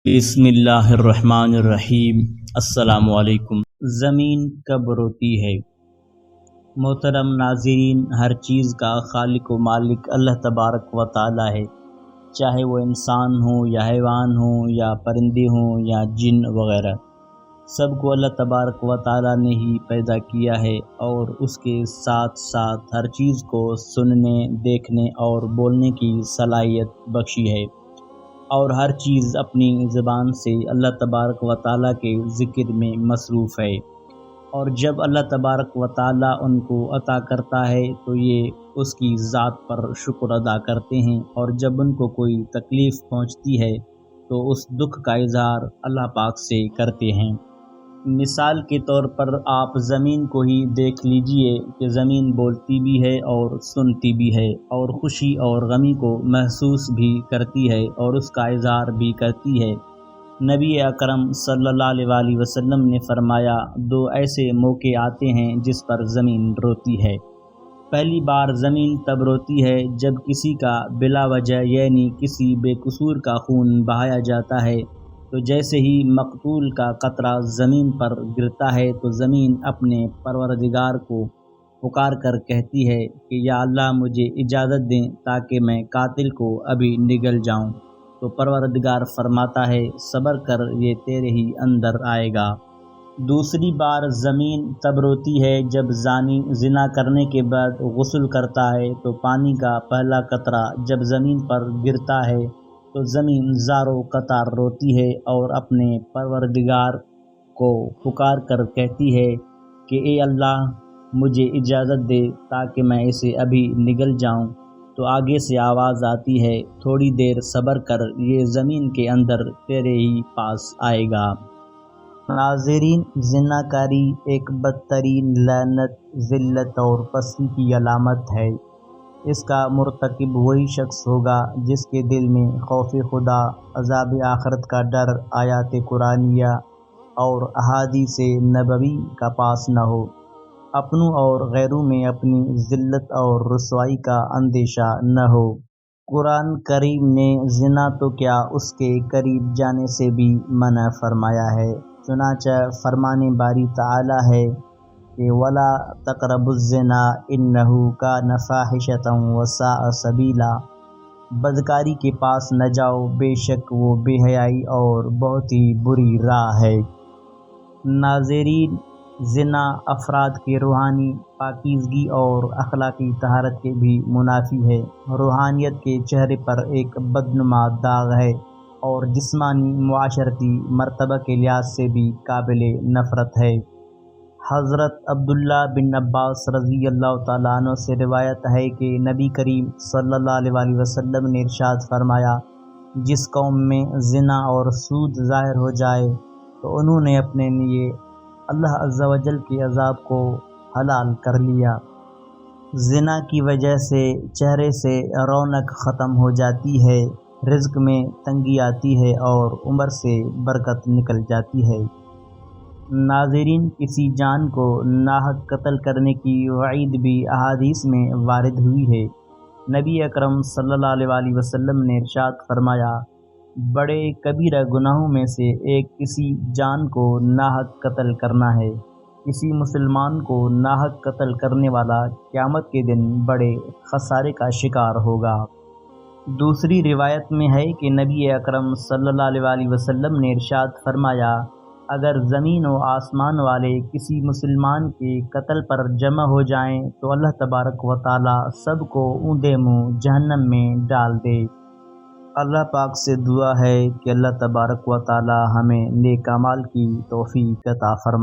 بسم اللہ الرحمن الرحیم۔ السلام علیکم۔ زمین کب روتی ہے؟ محترم ناظرین، ہر چیز کا خالق و مالک اللہ تبارک و تعالی ہے، چاہے وہ انسان ہو یا حیوان ہو یا پرندے ہوں یا جن وغیرہ، سب کو اللہ تبارک و تعالی نے ہی پیدا کیا ہے اور اس کے ساتھ ساتھ ہر چیز کو سننے، دیکھنے اور بولنے کی صلاحیت بخشی ہے، اور ہر چیز اپنی زبان سے اللہ تبارک و تعالیٰ کے ذکر میں مصروف ہے، اور جب اللہ تبارک و تعالیٰ ان کو عطا کرتا ہے تو یہ اس کی ذات پر شکر ادا کرتے ہیں، اور جب ان کو کوئی تکلیف پہنچتی ہے تو اس دکھ کا اظہار اللہ پاک سے کرتے ہیں۔ مثال کے طور پر آپ زمین کو ہی دیکھ لیجئے کہ زمین بولتی بھی ہے اور سنتی بھی ہے، اور خوشی اور غمی کو محسوس بھی کرتی ہے اور اس کا اظہار بھی کرتی ہے۔ نبی اکرم صلی اللہ علیہ وآلہ وسلم نے فرمایا، دو ایسے موقع آتے ہیں جس پر زمین روتی ہے۔ پہلی بار زمین تب روتی ہے جب کسی کا بلا وجہ یعنی کسی بے قصور کا خون بہایا جاتا ہے، تو جیسے ہی مقتول کا قطرہ زمین پر گرتا ہے تو زمین اپنے پروردگار کو پکار کر کہتی ہے کہ یا اللہ مجھے اجازت دیں تاکہ میں قاتل کو ابھی نگل جاؤں، تو پروردگار فرماتا ہے صبر کر، یہ تیرے ہی اندر آئے گا۔ دوسری بار زمین تب روتی ہے جب زانی زنا کرنے کے بعد غسل کرتا ہے تو پانی کا پہلا قطرہ جب زمین پر گرتا ہے تو زمین زاروں قطار روتی ہے اور اپنے پروردگار کو پکار کر کہتی ہے کہ اے اللہ مجھے اجازت دے تاکہ میں اسے ابھی نگل جاؤں، تو آگے سے آواز آتی ہے تھوڑی دیر صبر کر، یہ زمین کے اندر تیرے ہی پاس آئے گا۔ ناظرین، زناکاری ایک بدترین لعنت، ذلت اور پستی کی علامت ہے۔ اس کا مرتکب وہی شخص ہوگا جس کے دل میں خوف خدا، عذاب آخرت کا ڈر، آیات قرآنیہ اور احادیث نبوی کا پاس نہ ہو، اپنوں اور غیروں میں اپنی ذلت اور رسوائی کا اندیشہ نہ ہو۔ قرآن کریم نے زنا تو کیا اس کے قریب جانے سے بھی منع فرمایا ہے، چنانچہ فرمان باری تعالی ہے کہ وَلَا تَقْرَبُوا الزِّنَا إِنَّهُ كَانَ فَاحِشَةً وَسَاءَ سَبِيلًا، بدکاری کے پاس نہ جاؤ، بے شک وہ بے حیائی اور بہت ہی بری راہ ہے۔ ناظرین، زنا افراد کے روحانی پاکیزگی اور اخلاقی طہارت کے بھی منافی ہے، روحانیت کے چہرے پر ایک بدنما داغ ہے اور جسمانی معاشرتی مرتبہ کے لحاظ سے بھی قابل نفرت ہے۔ حضرت عبداللہ بن عباس رضی اللہ تعالیٰ عنہ سے روایت ہے کہ نبی کریم صلی اللہ علیہ وآلہ وسلم نے ارشاد فرمایا، جس قوم میں زنا اور سود ظاہر ہو جائے تو انہوں نے اپنے لیے اللہ عز و جل کے عذاب کو حلال کر لیا۔ زنا کی وجہ سے چہرے سے رونق ختم ہو جاتی ہے، رزق میں تنگی آتی ہے اور عمر سے برکت نکل جاتی ہے۔ ناظرین، کسی جان کو ناحق قتل کرنے کی وعید بھی احادیث میں وارد ہوئی ہے۔ نبی اکرم صلی اللہ علیہ وآلہ وسلم نے ارشاد فرمایا، بڑے کبیرہ گناہوں میں سے ایک کسی جان کو ناحق قتل کرنا ہے۔ کسی مسلمان کو ناحق قتل کرنے والا قیامت کے دن بڑے خسارے کا شکار ہوگا۔ دوسری روایت میں ہے کہ نبی اکرم صلی اللہ علیہ وآلہ وسلم نے ارشاد فرمایا، اگر زمین و آسمان والے کسی مسلمان کے قتل پر جمع ہو جائیں تو اللہ تبارک و تعالی سب کو اونڈے منہ جہنم میں ڈال دے۔ اللہ پاک سے دعا ہے کہ اللہ تبارک و تعالی ہمیں نیک اعمال کی توفیق عطا فرمائے۔